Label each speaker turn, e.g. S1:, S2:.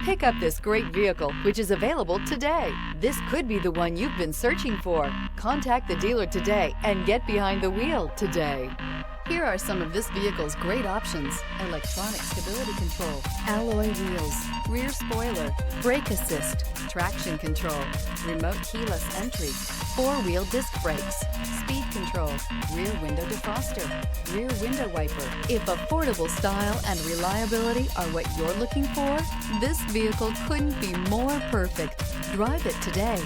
S1: Pick up this great vehicle, which is available today. This could be the one you've been searching for. Contact the dealer today and get behind the wheel today. Here are some of this vehicle's great options: electronic stability control, alloy wheels, rear spoiler, brake assist, traction control, remote keyless entry, four-wheel disc brakes, speed control, rear window defroster, rear window wiper. If affordable style and reliability are what you're looking for, this vehicle couldn't be more perfect. Drive it today.